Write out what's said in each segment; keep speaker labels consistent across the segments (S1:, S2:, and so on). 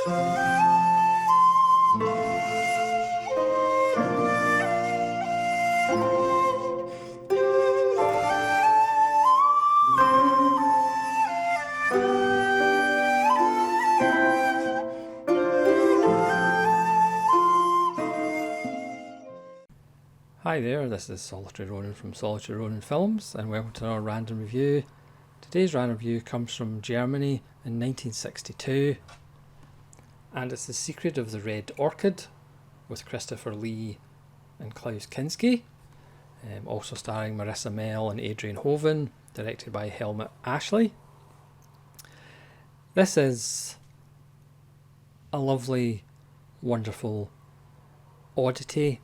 S1: Hi there, this is Solitary Ronin from Solitary Ronin Films, and welcome to our random review. Today's random review comes from Germany in 1962, and it's The Secret of the Red Orchid with Christopher Lee and Klaus Kinski, also starring Marissa Mell and Adrian Hoven, directed by Helmut Ashley. This is a lovely, wonderful oddity.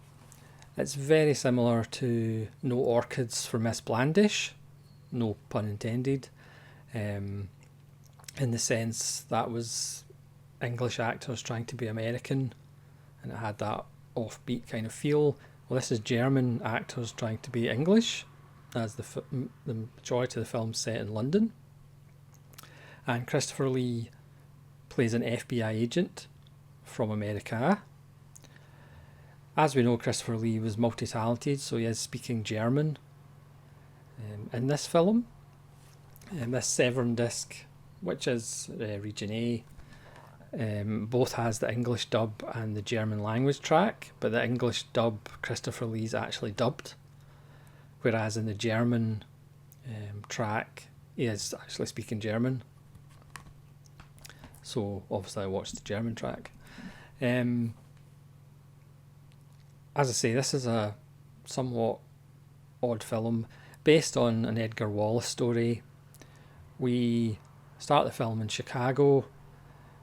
S1: It's very similar to No Orchids for Miss Blandish, no pun intended, in the sense that was English actors trying to be American, and it had that offbeat kind of feel. Well, this is German actors trying to be English, as the majority of the film's set in London. And Christopher Lee plays an FBI agent from America. As we know, Christopher Lee was multi-talented, so he is speaking German in this film. This Severn disc, which is Region A, both has the English dub and the German language track, but the English dub, Christopher Lee's actually dubbed, whereas in the German track, he is actually speaking German. So obviously I watched the German track. As I say, this is a somewhat odd film based on an Edgar Wallace story. We start the film in Chicago,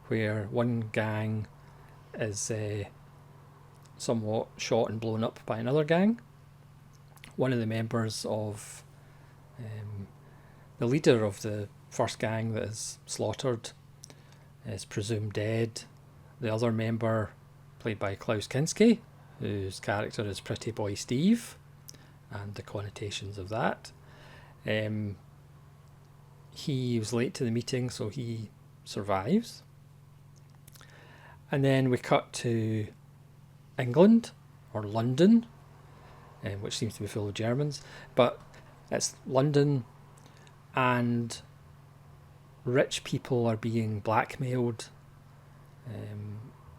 S1: where one gang is somewhat shot and blown up by another gang. One of the members of the leader of the first gang that is slaughtered is presumed dead. The other member, played by Klaus Kinski, whose character is Pretty Boy Steve, and the connotations of that. He was late to the meeting, so he survives. And then we cut to England, or London, which seems to be full of Germans, but it's London, and rich people are being blackmailed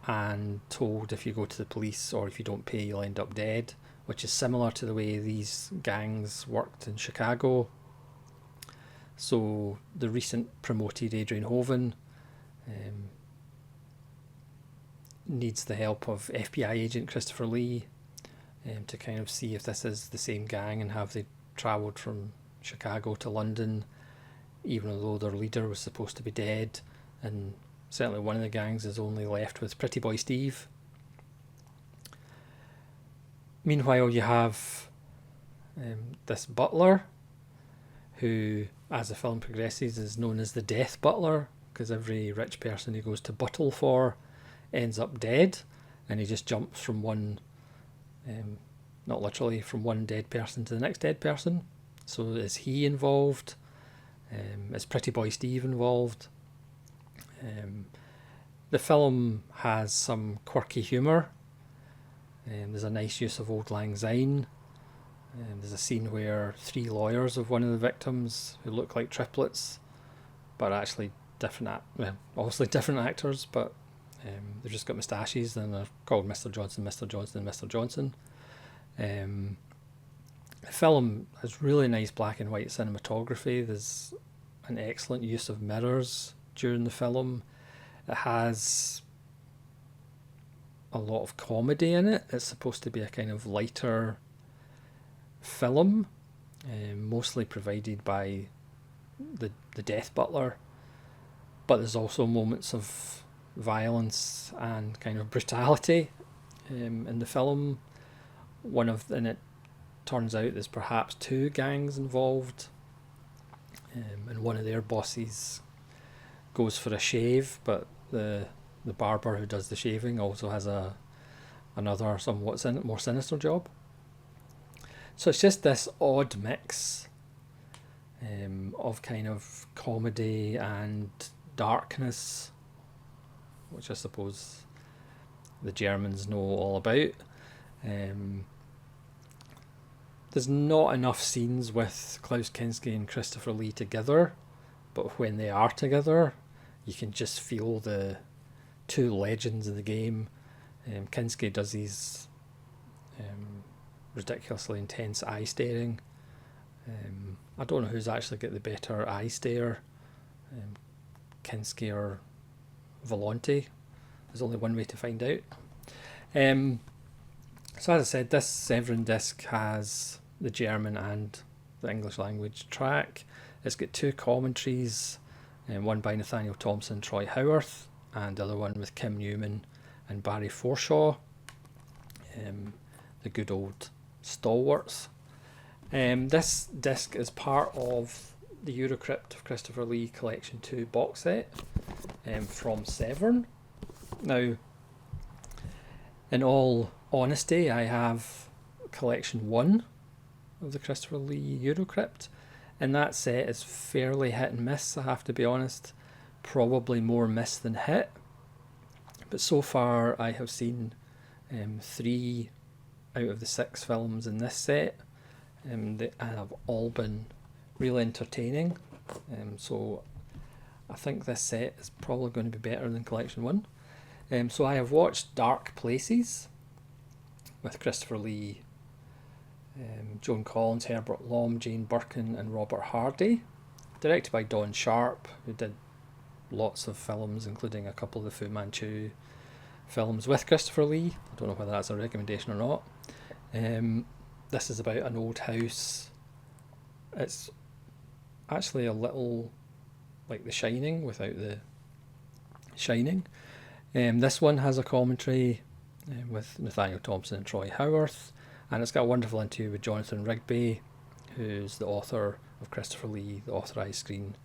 S1: and told if you go to the police or if you don't pay you'll end up dead, which is similar to the way these gangs worked in Chicago. So the recent promoted Adrian Hoven needs the help of FBI agent Christopher Lee to kind of see if this is the same gang and have they travelled from Chicago to London, even though their leader was supposed to be dead, and certainly one of the gangs is only left with Pretty Boy Steve. Meanwhile, you have this butler, who, as the film progresses, is known as the Death Butler, because every rich person he goes to buttle for ends up dead, and he just jumps from one, not literally, from one dead person to the next dead person. So is he involved? Is Pretty Boy Steve involved? The film has some quirky humour. There's a nice use of Auld Lang Syne. There's a scene where three lawyers of one of the victims, who look like triplets, but actually obviously different actors, but they've just got moustaches and they're called Mr. Johnson, Mr. Johnson, and Mr. Johnson. The film has really nice black and white cinematography. There's an excellent use of mirrors during the film. It has a lot of comedy in it. It's supposed to be a kind of lighter film, mostly provided by the Death Butler, but there's also moments of violence and kind of brutality in the film. And it turns out there's perhaps two gangs involved, and one of their bosses goes for a shave, but the barber who does the shaving also has another somewhat more sinister job. So it's just this odd mix of kind of comedy and darkness which I suppose the Germans know all about. There's not enough scenes with Klaus Kinski and Christopher Lee together, but when they are together, you can just feel the two legends of the game. Kinski does these ridiculously intense eye staring. I don't know who's actually got the better eye stare, Kinski or Volonte. There's only one way to find out. So as I said, this Severin disc has the German and the English language track. It's got two commentaries, one by Nathaniel Thompson and Troy Howarth, and the other one with Kim Newman and Barry Forshaw, the good old stalwarts. This disc is part of the Eurocrypt of Christopher Lee Collection 2 box set from Severn. Now, in all honesty, I have Collection 1 of the Christopher Lee Eurocrypt, and that set is fairly hit and miss, I have to be honest. Probably more miss than hit. But so far I have seen 3 out of the 6 films in this set. They have all been really entertaining. So I think this set is probably going to be better than Collection 1. So I have watched Dark Places with Christopher Lee, Joan Collins, Herbert Lom, Jane Birkin and Robert Hardy. Directed by Don Sharp, who did lots of films, including a couple of the Fu Manchu films with Christopher Lee. I don't know whether that's a recommendation or not. This is about an old house. It's actually a little like The Shining without the shining. This one has a commentary with Nathaniel Thompson and Troy Howarth, and it's got a wonderful interview with Jonathan Rigby, who's the author of Christopher Lee, the authorised screen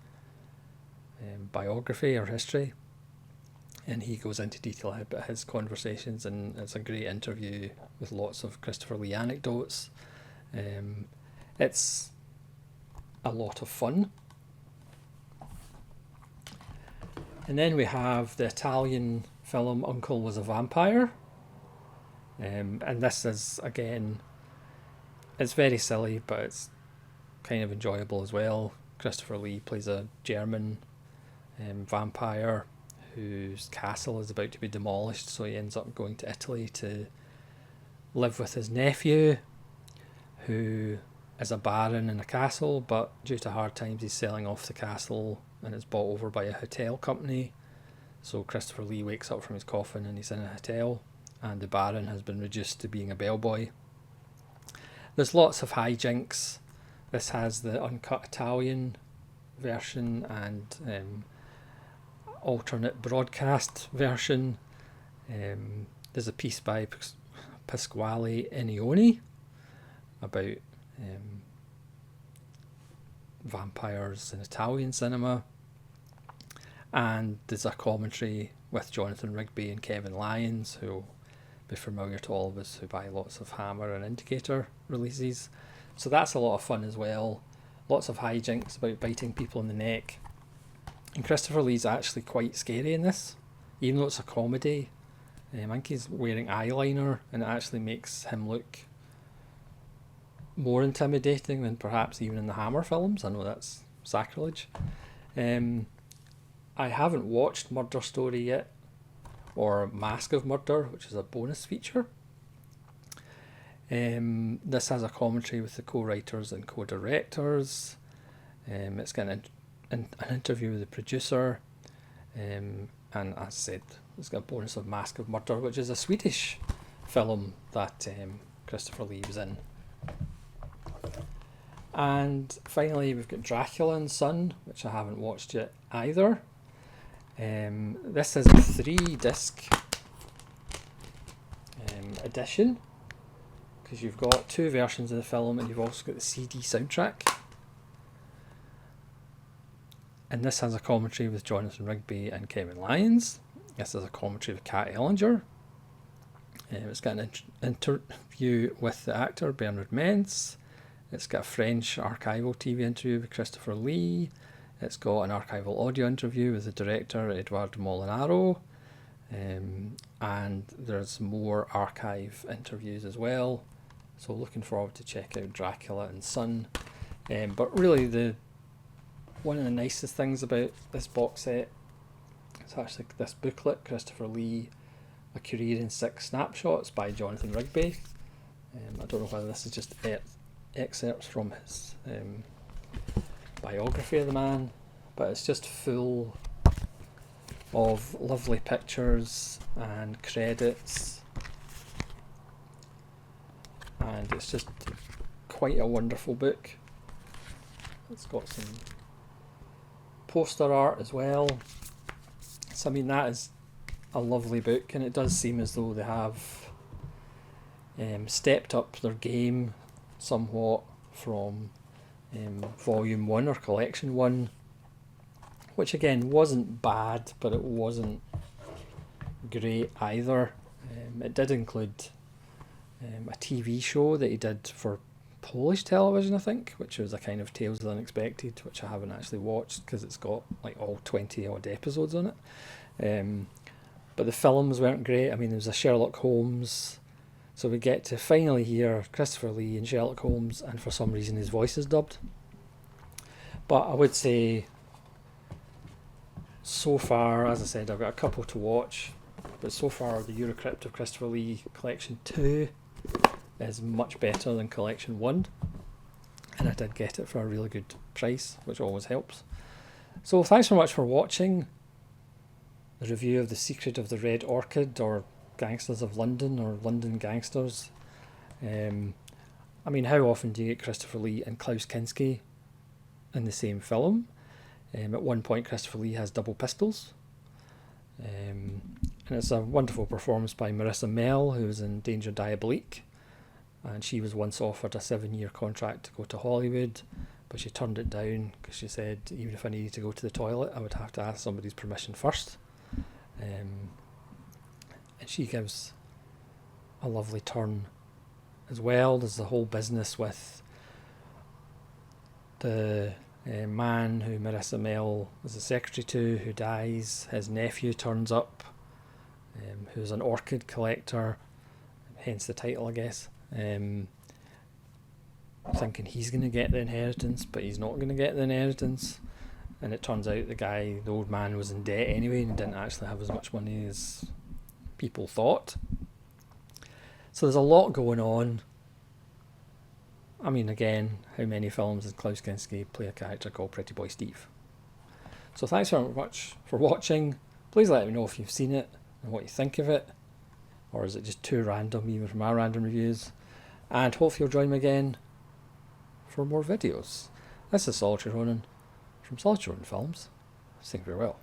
S1: biography or history, and he goes into detail about his conversations, and it's a great interview with lots of Christopher Lee anecdotes. It's a lot of fun. And then we have the Italian film Uncle Was a Vampire, and this is, again, it's very silly, but it's kind of enjoyable as well. Christopher Lee plays a German vampire whose castle is about to be demolished, so he ends up going to Italy to live with his nephew, who is a baron in a castle, but due to hard times he's selling off the castle and it's bought over by a hotel company. So Christopher Lee wakes up from his coffin and he's in a hotel, and the baron has been reduced to being a bellboy. There's lots of hijinks. This has the uncut Italian version and alternate broadcast version. There's a piece by Pasquale Enioni about vampires in Italian cinema, and there's a commentary with Jonathan Rigby and Kevin Lyons, who will be familiar to all of us who buy lots of Hammer and Indicator releases. So that's a lot of fun as well. Lots of hijinks about biting people in the neck. And Christopher Lee's actually quite scary in this, even though it's a comedy. I think he's wearing eyeliner, and it actually makes him look more intimidating than perhaps even in the Hammer films. I know that's sacrilege. I haven't watched Murder Story yet, or Mask of Murder, which is a bonus feature. This has a commentary with the co-writers and co-directors. It's got an interview with the producer, and as I said, it's got a bonus of Mask of Murder, which is a Swedish film that Christopher Lee was in. And finally we've got Dracula and Son, which I haven't watched yet either. This is a 3-disc edition, because you've got 2 versions of the film and you've also got the CD soundtrack. And this has a commentary with Jonathan Rigby and Kevin Lyons. This is a commentary with Kat Ellinger. It's got an interview with the actor Bernard Mentz. It's got a French archival TV interview with Christopher Lee. It's got an archival audio interview with the director Edouard Molinaro. and there's more archive interviews as well. So looking forward to check out Dracula and Son. But really, one of the nicest things about this box set is actually this booklet, Christopher Lee, A Career in 6 Snapshots by Jonathan Rigby. I don't know whether this is just excerpts from his biography of the man, but it's just full of lovely pictures and credits, and it's just quite a wonderful book. It's got some poster art as well, so I mean that is a lovely book, and it does seem as though they have stepped up their game somewhat from volume 1 or collection 1, which again wasn't bad, but it wasn't great either. It did include a TV show that he did for Polish television, I think, which was a kind of Tales of the Unexpected, which I haven't actually watched because it's got like all 20 odd episodes on it. But the films weren't great. I mean, there was a Sherlock Holmes, so we get to finally hear Christopher Lee in Sherlock Holmes, and for some reason his voice is dubbed. But I would say, so far, as I said, I've got a couple to watch, but so far the Eurocrypt of Christopher Lee Collection 2 is much better than Collection 1, and I did get it for a really good price, which always helps. So thanks very much for watching the review of The Secret of the Red Orchid, or Gangsters of London, or London Gangsters. I mean, how often do you get Christopher Lee and Klaus Kinski in the same film? At one point Christopher Lee has double pistols, and it's a wonderful performance by Marissa Mell, who was in Danger Diabolique, and she was once offered a 7-year contract to go to Hollywood, but she turned it down because she said, even if I needed to go to the toilet, I would have to ask somebody's permission first. And she gives a lovely turn as well. There's the whole business with the man who Marissa Mell was the secretary to, who dies. His nephew turns up, who's an orchid collector, hence the title, I guess. Thinking he's going to get the inheritance, but he's not going to get the inheritance. And it turns out the old man, was in debt anyway and didn't actually have as much money as people thought. So there's a lot going on. I mean, again, how many films does Klaus Kinski play a character called Pretty Boy Steve? So thanks very much for watching. Please let me know if you've seen it and what you think of it, or is it just too random even from our random reviews? And hopefully you'll join me again for more videos. This is Solitary Ronin from Solitary Ronin Films. Saying farewell.